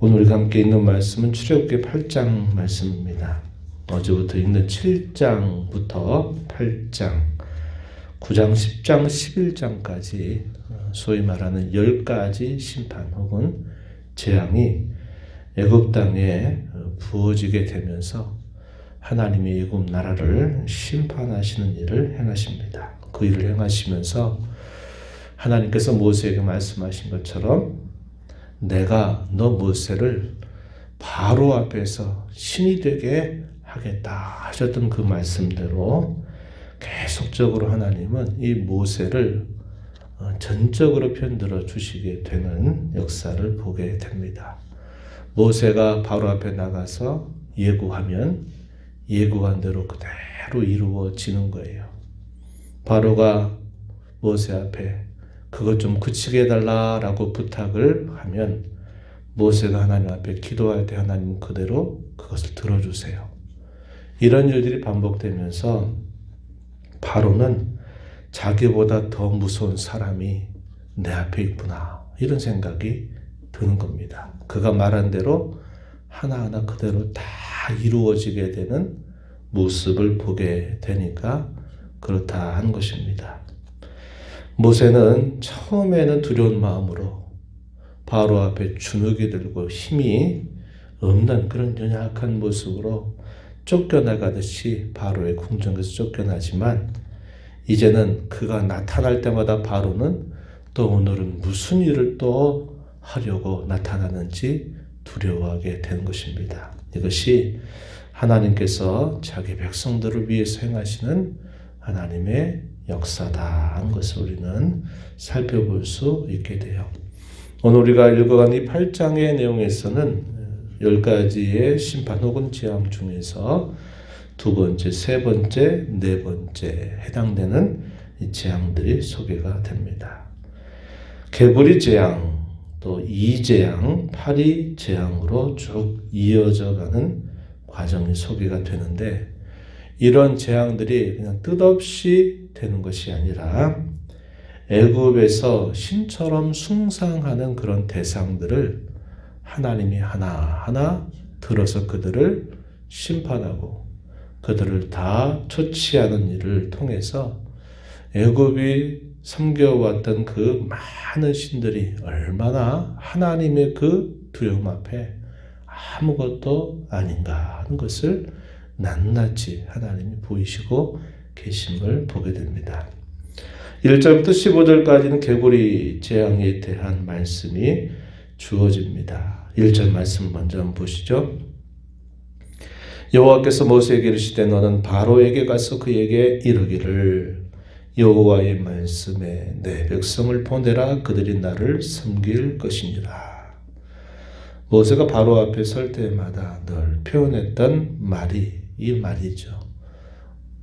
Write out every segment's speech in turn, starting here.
오늘 우리가 함께 읽는 말씀은 출애굽기 8장 말씀입니다. 어제부터 읽는 7장부터 8장, 9장, 10장, 11장까지 소위 말하는 10가지 심판 혹은 재앙이 애굽 땅에 부어지게 되면서 하나님이 애굽 나라를 심판하시는 일을 행하십니다. 그 일을 행하시면서 하나님께서 모세에게 말씀하신 것처럼 내가 너 모세를 바로 앞에서 신이 되게 하겠다 하셨던 그 말씀대로 계속적으로 하나님은 이 모세를 전적으로 편들어 주시게 되는 역사를 보게 됩니다. 모세가 바로 앞에 나가서 예고하면 예고한 대로 그대로 이루어지는 거예요. 바로가 모세 앞에 그것 좀 그치게 해달라라고 부탁을 하면 모세가 하나님 앞에 기도할 때 하나님은 그대로 그것을 들어주세요. 이런 일들이 반복되면서 바로는 자기보다 더 무서운 사람이 내 앞에 있구나 이런 생각이 드는 겁니다. 그가 말한 대로 하나하나 그대로 다 이루어지게 되는 모습을 보게 되니까 그렇다 하는 것입니다. 모세는 처음에는 두려운 마음으로 바로 앞에 주눅이 들고 힘이 없는 그런 연약한 모습으로 쫓겨나가듯이 바로의 궁정에서 쫓겨나지만 이제는 그가 나타날 때마다 바로는 또 오늘은 무슨 일을 또 하려고 나타나는지 두려워하게 되는 것입니다. 이것이 하나님께서 자기 백성들을 위해서 행하시는 하나님의 역사다 하는 것을 우리는 살펴볼 수 있게 돼요. 오늘 우리가 읽어간 이 8장의 내용에서는 10가지의 심판 혹은 재앙 중에서 두 번째, 세 번째, 네 번째 해당되는 이 재앙들이 소개가 됩니다. 개구리 재앙, 또 이재앙, 파리 재앙으로 쭉 이어져 가는 과정이 소개가 되는데 이런 재앙들이 그냥 뜻없이 되는 것이 아니라 애굽에서 신처럼 숭상하는 그런 대상들을 하나님이 하나하나 들어서 그들을 심판하고 그들을 다 처치하는 일을 통해서 애굽이 섬겨왔던 그 많은 신들이 얼마나 하나님의 그 두려움 앞에 아무것도 아닌가 하는 것을 낱낱이 하나님이 보이시고 계심을 보게 됩니다. 1절부터 15절까지는 개구리 재앙에 대한 말씀이 주어집니다. 1절 말씀 먼저 한번 보시죠. 여호와께서 모세에게 이르시되 너는 바로에게 가서 그에게 이르기를 여호와의 말씀에 내 백성을 보내라 그들이 나를 섬길 것이니라. 모세가 바로 앞에 설 때마다 늘 표현했던 말이 이 말이죠.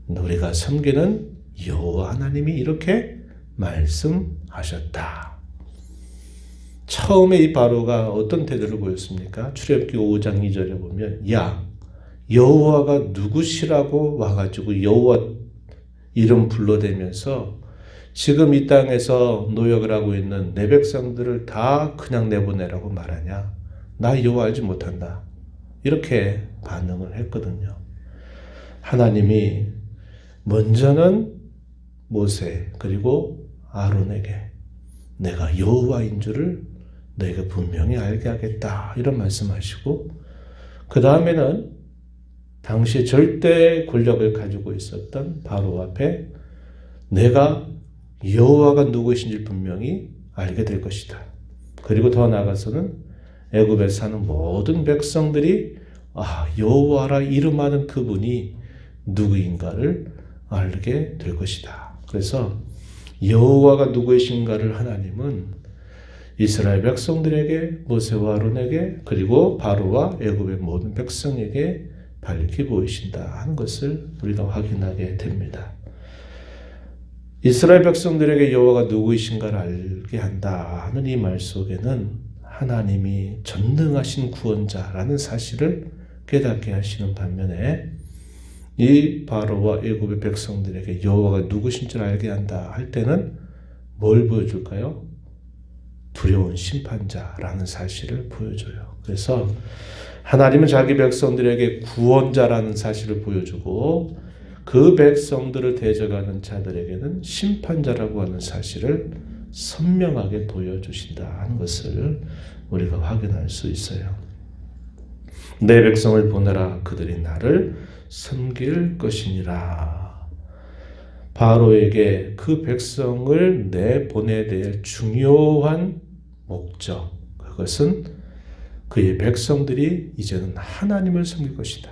우리가 섬기는 여호와 하나님이 이렇게 말씀하셨다. 처음에 이 바로가 어떤 태도를 보였습니까? 출애굽기 5장 2절에 보면 야 여호와가 누구시라고 와가지고 여호와 이름 불러대면서 지금 이 땅에서 노역을 하고 있는 내 백성들을 다 그냥 내보내라고 말하냐? 나 여호와 알지 못한다. 이렇게 반응을 했거든요. 하나님이 먼저는 모세 그리고 아론에게 내가 여호와인 줄을 너희가 분명히 알게 하겠다 이런 말씀하시고 그 다음에는 당시 절대 권력을 가지고 있었던 바로 앞에 내가 여호와가 누구이신지 분명히 알게 될 것이다. 그리고 더 나아가서는 애굽에 사는 모든 백성들이 여호와라 이름하는 그분이 누구인가를 알게 될 것이다. 그래서 여호와가 누구이신가를 하나님은 이스라엘 백성들에게 모세와 아론에게 그리고 바로와 애굽의 모든 백성에게 밝히 보이신다 하는 것을 우리가 확인하게 됩니다. 이스라엘 백성들에게 여호와가 누구이신가를 알게 한다 하는 이 말 속에는 하나님이 전능하신 구원자라는 사실을 깨닫게 하시는 반면에 이 바로와 애굽의 백성들에게 여호와가 누구신 줄 알게 한다 할 때는 뭘 보여줄까요? 두려운 심판자라는 사실을 보여줘요. 그래서 하나님은 자기 백성들에게 구원자라는 사실을 보여주고 그 백성들을 대적하는 자들에게는 심판자라고 하는 사실을 선명하게 보여주신다 하는 것을 우리가 확인할 수 있어요. 내 백성을 보내라 그들이 나를 섬길 것이니라. 바로에게 그 백성을 내보내야 될 중요한 목적, 그것은 그의 백성들이 이제는 하나님을 섬길 것이다.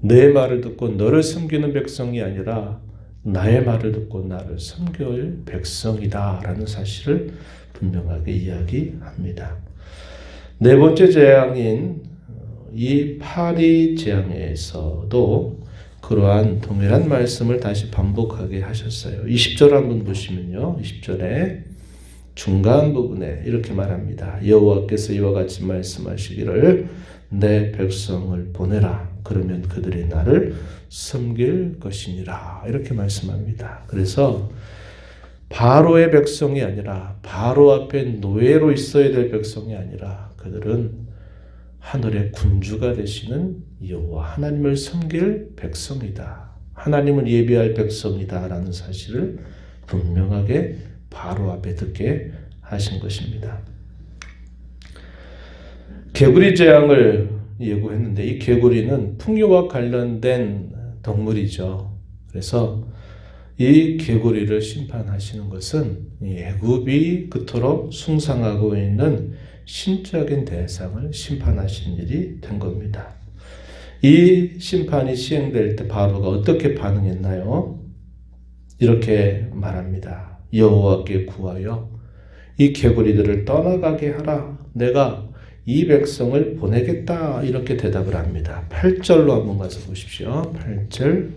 내 말을 듣고 너를 섬기는 백성이 아니라 나의 말을 듣고 나를 섬길 백성이다 라는 사실을 분명하게 이야기합니다. 네 번째 재앙인 이 파리 재앙에서도 그러한 동일한 말씀을 다시 반복하게 하셨어요. 20절 한번 보시면요. 20절에 중간 부분에 이렇게 말합니다. 여호와께서 이와 같이 말씀하시기를 내 백성을 보내라. 그러면 그들이 나를 섬길 것이니라. 이렇게 말씀합니다. 그래서 바로의 백성이 아니라 바로 앞에 노예로 있어야 될 백성이 아니라 그들은 하늘의 군주가 되시는 여호와 하나님을 섬길 백성이다. 하나님을 예비할 백성이다 라는 사실을 분명하게 바로 앞에 듣게 하신 것입니다. 개구리 재앙을 예고했는데 이 개구리는 풍요와 관련된 동물이죠. 그래서 이 개구리를 심판하시는 것은 애굽이 그토록 숭상하고 있는 신적인 대상을 심판하신 일이 된 겁니다. 이 심판이 시행될 때 바로가 어떻게 반응했나요? 이렇게 말합니다. 여호와께 구하여 이 개구리들을 떠나가게 하라. 내가 이 백성을 보내겠다. 이렇게 대답을 합니다. 8절로 한번 가서 보십시오. 8절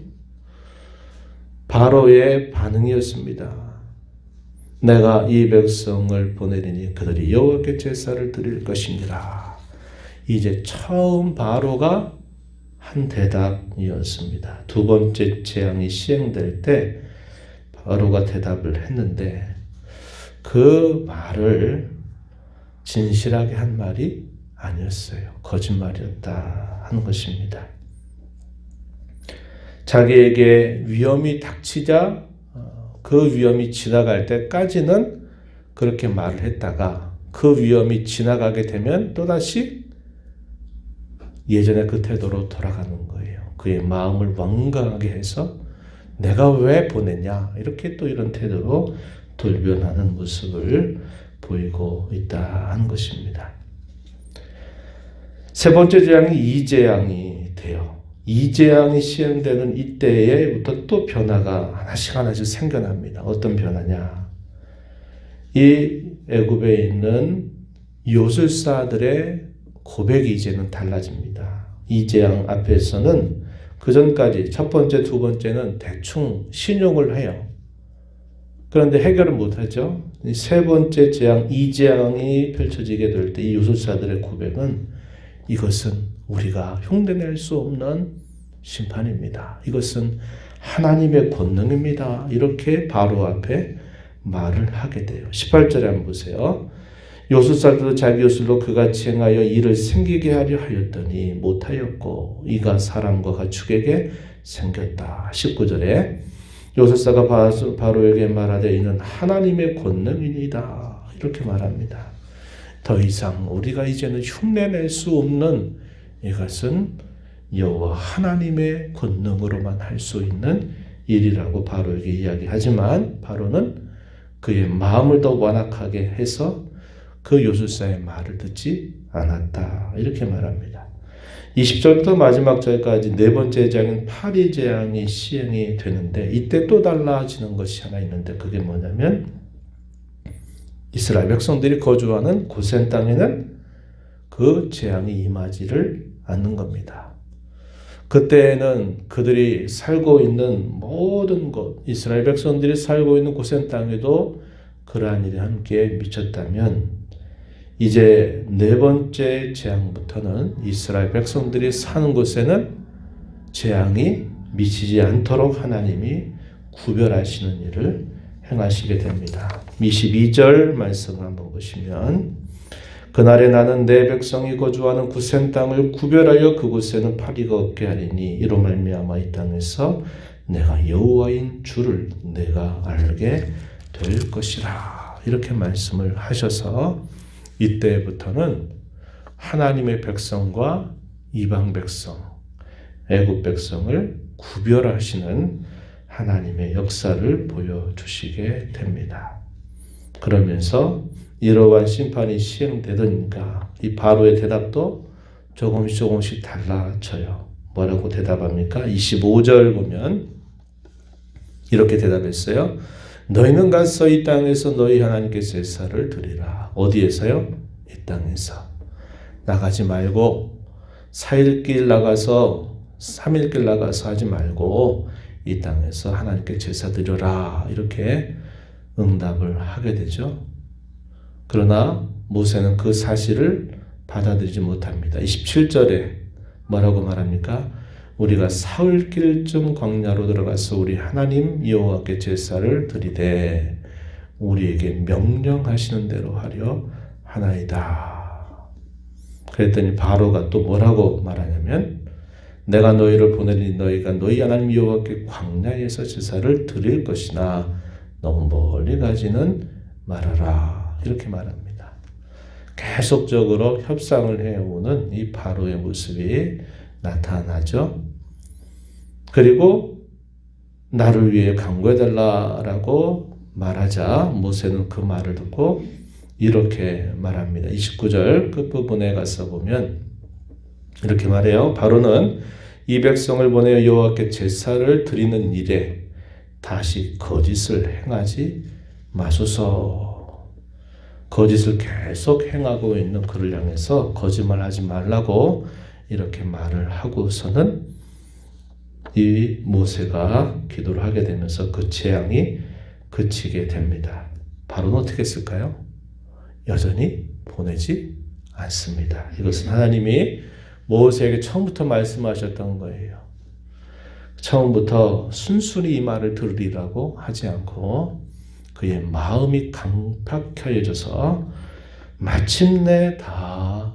바로의 반응이었습니다. 내가 이 백성을 보내리니 그들이 여호와께 제사를 드릴 것이니라. 이제 처음 바로가 한 대답이었습니다. 두 번째 재앙이 시행될 때 바로가 대답을 했는데 그 말을 진실하게 한 말이 아니었어요. 거짓말이었다 하는 것입니다. 자기에게 위험이 닥치자 그 위험이 지나갈 때까지는 그렇게 말을 했다가 그 위험이 지나가게 되면 또다시 예전의 그 태도로 돌아가는 거예요. 그의 마음을 완강하게 해서 내가 왜 보내냐 이렇게 또 이런 태도로 돌변하는 모습을 보이고 있다 하는 것입니다. 세 번째 재앙이 이재앙이 돼요. 이재앙이 시행되는 이때에부터 또 변화가 하나씩 생겨납니다. 어떤 변화냐? 이 애굽에 있는 요술사들의 고백이 이제는 달라집니다. 이재앙 앞에서는 그 전까지 첫 번째, 두 번째는 대충 신용을 해요. 그런데 해결을 못하죠. 세 번째 재앙, 이재앙이 펼쳐지게 될 때 이 요술사들의 고백은 이것은 우리가 흉내낼 수 없는 심판입니다. 이것은 하나님의 권능입니다. 이렇게 바로 앞에 말을 하게 돼요. 18절에 한번 보세요. 요술사들도 자기 요술로 그같이 행하여 이를 생기게 하려 하였더니 못하였고 이가 사람과 가축에게 생겼다. 19절에 요술사가 바로에게 말하되 이는 하나님의 권능이니이다. 이렇게 말합니다. 더 이상 우리가 이제는 흉내낼 수 없는 이것은 여호와 하나님의 권능으로만 할 수 있는 일이라고 바로에게 이야기하지만 바로는 그의 마음을 더 완악하게 해서 그 요술사의 말을 듣지 않았다. 이렇게 말합니다. 20절부터 마지막 절까지 네 번째 재앙인 파리 재앙이 시행이 되는데 이때 또 달라지는 것이 하나 있는데 그게 뭐냐면 이스라엘 백성들이 거주하는 고센 땅에는 그 재앙이 임하지를 않는 겁니다. 그때는 그들이 살고 있는 모든 곳, 이스라엘 백성들이 살고 있는 고센 땅에도 그러한 일이 함께 미쳤다면 이제 네 번째 재앙부터는 이스라엘 백성들이 사는 곳에는 재앙이 미치지 않도록 하나님이 구별하시는 일을 행하시게 됩니다. 22절 말씀을 한번 보시면 그날에 나는 내 백성이 거주하는 구센 땅을 구별하여 그곳에는 파리가 없게 하리니 이로 말미암아 이 땅에서 내가 여호와인 줄을 내가 알게 될 것이라. 이렇게 말씀을 하셔서 이때부터는 하나님의 백성과 이방 백성, 애굽 백성을 구별하시는 하나님의 역사를 보여주시게 됩니다. 그러면서 이러한 심판이 시행되더니까 이 바로의 대답도 조금씩 달라져요. 뭐라고 대답합니까? 25절 보면 이렇게 대답했어요. 너희는 가서 이 땅에서 너희 하나님께 제사를 드리라. 어디에서요? 이 땅에서. 나가지 말고 4일길 나가서 3일길 나가서 하지 말고 이 땅에서 하나님께 제사 드려라. 이렇게 응답을 하게 되죠. 그러나 모세는 그 사실을 받아들이지 못합니다. 27절에 뭐라고 말합니까? 우리가 사흘길쯤 광야로 들어가서 우리 하나님 여호와께 제사를 드리되 우리에게 명령하시는 대로 하려 하나이다. 그랬더니 바로가 또 뭐라고 말하냐면 내가 너희를 보내니 너희가 너희 하나님 여호와께 광야에서 제사를 드릴 것이나 너무 멀리 가지는 말아라. 이렇게 말합니다. 계속적으로 협상을 해오는 이 바로의 모습이 나타나죠. 그리고 나를 위해 강구해달라고 말하자 모세는 그 말을 듣고 이렇게 말합니다. 29절 끝부분에 가서 보면 이렇게 말해요. 바로는 이 백성을 보내어 여호와께 제사를 드리는 일에 다시 거짓을 행하지 마소서. 거짓을 계속 행하고 있는 그를 향해서 거짓말하지 말라고 이렇게 말을 하고서는 이 모세가 기도를 하게 되면서 그 재앙이 그치게 됩니다. 바로는 어떻게 했을까요? 여전히 보내지 않습니다. 이것은 하나님이 모세에게 처음부터 말씀하셨던 거예요. 처음부터 순순히 이 말을 들으리라고 하지 않고 그의 마음이 강팍해져서 마침내 다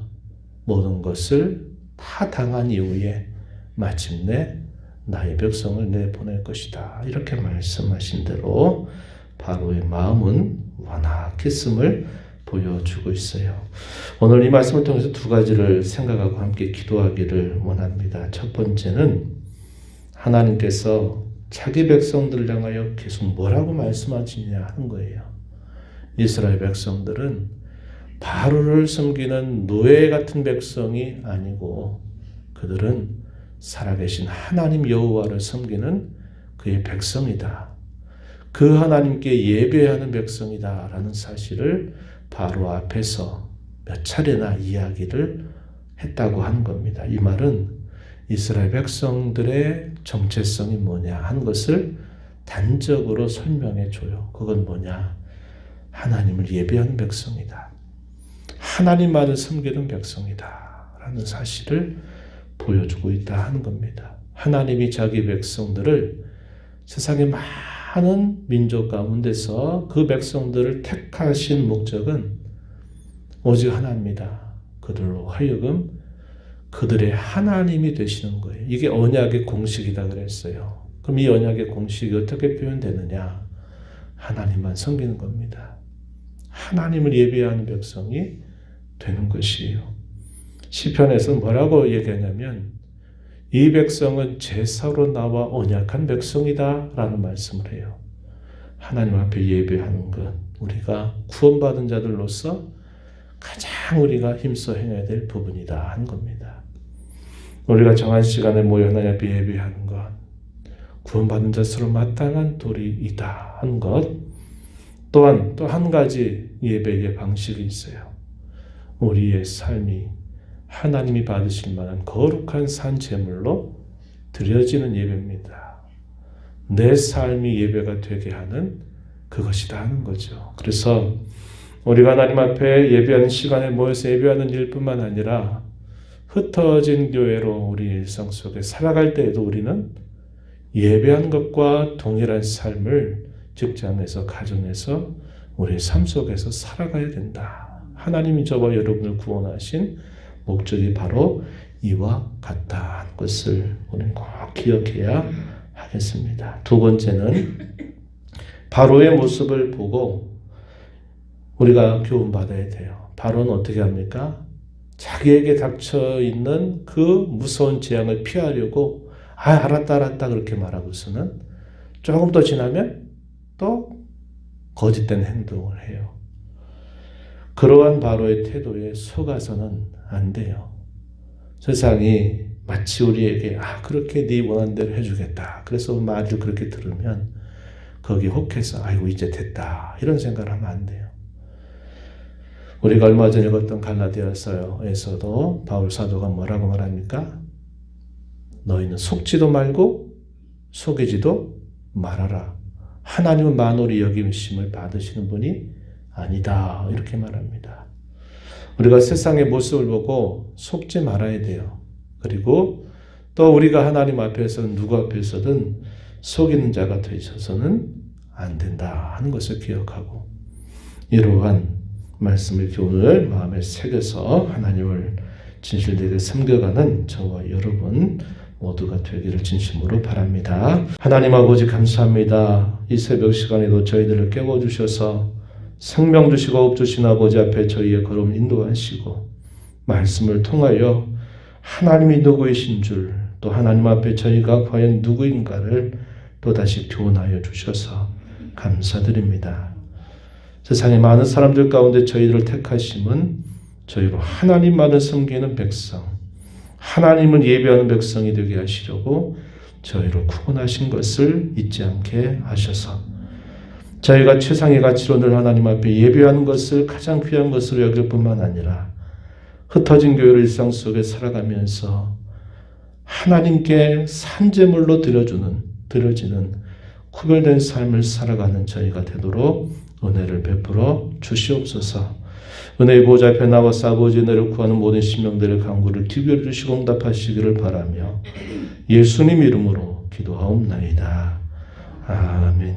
모든 것을 다 당한 이후에 마침내 나의 백성을 내보낼 것이다. 이렇게 말씀하신 대로 바로의 마음은 완악했음을 보여주고 있어요. 오늘 이 말씀을 통해서 두 가지를 생각하고 함께 기도하기를 원합니다. 첫 번째는 하나님께서 자기 백성들을 향하여 계속 뭐라고 말씀하시냐 하는 거예요. 이스라엘 백성들은 바로를 섬기는 노예 같은 백성이 아니고 그들은 살아계신 하나님 여호와를 섬기는 그의 백성이다. 그 하나님께 예배하는 백성이다 라는 사실을 바로 앞에서 몇 차례나 이야기를 했다고 하는 겁니다. 이 말은 이스라엘 백성들의 정체성이 뭐냐 하는 것을 단적으로 설명해 줘요. 그건 뭐냐? 하나님을 예배하는 백성이다. 하나님만을 섬기는 백성이다 라는 사실을 보여주고 있다 하는 겁니다. 하나님이 자기 백성들을 세상의 많은 민족 가운데서 그 백성들을 택하신 목적은 오직 하나입니다. 그들로 하여금 그들의 하나님이 되시는 거예요. 이게 언약의 공식이다 그랬어요. 그럼 이 언약의 공식이 어떻게 표현되느냐? 하나님만 섬기는 겁니다. 하나님을 예배하는 백성이 되는 것이에요. 시편에서 뭐라고 얘기하냐면 이 백성은 제사로 나와 언약한 백성이다 라는 말씀을 해요. 하나님 앞에 예배하는 것, 우리가 구원받은 자들로서 가장 우리가 힘써 행해야 될 부분이다 하는 겁니다. 우리가 정한 시간에 모여 하나님 앞에 예배하는 것, 구원받은 자스로 마땅한 도리이다 하는 것, 또한 또 한 가지 예배의 방식이 있어요. 우리의 삶이 하나님이 받으실 만한 거룩한 산 제물로 드려지는 예배입니다. 내 삶이 예배가 되게 하는 그것이다 하는 거죠. 그래서 우리가 하나님 앞에 예배하는 시간에 모여서 예배하는 일뿐만 아니라 흩어진 교회로 우리 일상 속에 살아갈 때에도 우리는 예배하는 것과 동일한 삶을 직장에서 가정에서 우리 삶 속에서 살아가야 된다 하나님이 저와 여러분을 구원하신 목적이 바로 이와 같다는 것을 우리는 꼭 기억해야 하겠습니다. 두 번째는 바로의 모습을 보고 우리가 교훈받아야 돼요. 바로는 어떻게 합니까? 자기에게 닥쳐 있는 그 무서운 재앙을 피하려고 알았다 그렇게 말하고서는 조금 더 지나면 또 거짓된 행동을 해요. 그러한 바로의 태도에 속아서는 안 돼요. 세상이 마치 우리에게 그렇게 네 원하는 대로 해주겠다. 그래서 말을 그렇게 들으면 거기에 혹해서 아이고 이제 됐다. 이런 생각을 하면 안 돼요. 우리가 얼마 전에 읽었던 갈라디아서에서도 바울 사도가 뭐라고 말합니까? 너희는 속지도 말고 속이지도 말아라. 하나님은 만홀히 여김심을 받으시는 분이 아니다. 이렇게 말합니다. 우리가 세상의 모습을 보고 속지 말아야 돼요. 그리고 또 우리가 하나님 앞에서는 누구 앞에서든 속이는 자가 되셔서는 안 된다 하는 것을 기억하고 이러한 말씀의 교훈을 마음에 새겨서 하나님을 진실되게 섬겨가는 저와 여러분 모두가 되기를 진심으로 바랍니다. 하나님 아버지 감사합니다. 이 새벽 시간에도 저희들을 깨워주셔서 생명 주시고 업 주신 아버지 앞에 저희의 걸음 인도하시고 말씀을 통하여 하나님이 누구이신 줄 또 하나님 앞에 저희가 과연 누구인가를 또다시 교훈하여 주셔서 감사드립니다. 세상의 많은 사람들 가운데 저희들을 택하심은 저희로 하나님만을 섬기는 백성, 하나님을 예배하는 백성이 되게 하시려고 저희로 구원하신 것을 잊지 않게 하셔서 저희가 최상의 가치로 늘 하나님 앞에 예배하는 것을 가장 귀한 것으로 여길 뿐만 아니라 흩어진 교회를 일상 속에 살아가면서 하나님께 산제물로 드려지는 구별된 삶을 살아가는 저희가 되도록 은혜를 베풀어 주시옵소서. 은혜의 보좌 앞에 나와서 아버지 은혜를 구하는 모든 심령들의 간구를 기별해 주시고 응답하시기를 바라며 예수님 이름으로 기도하옵나이다. 아멘.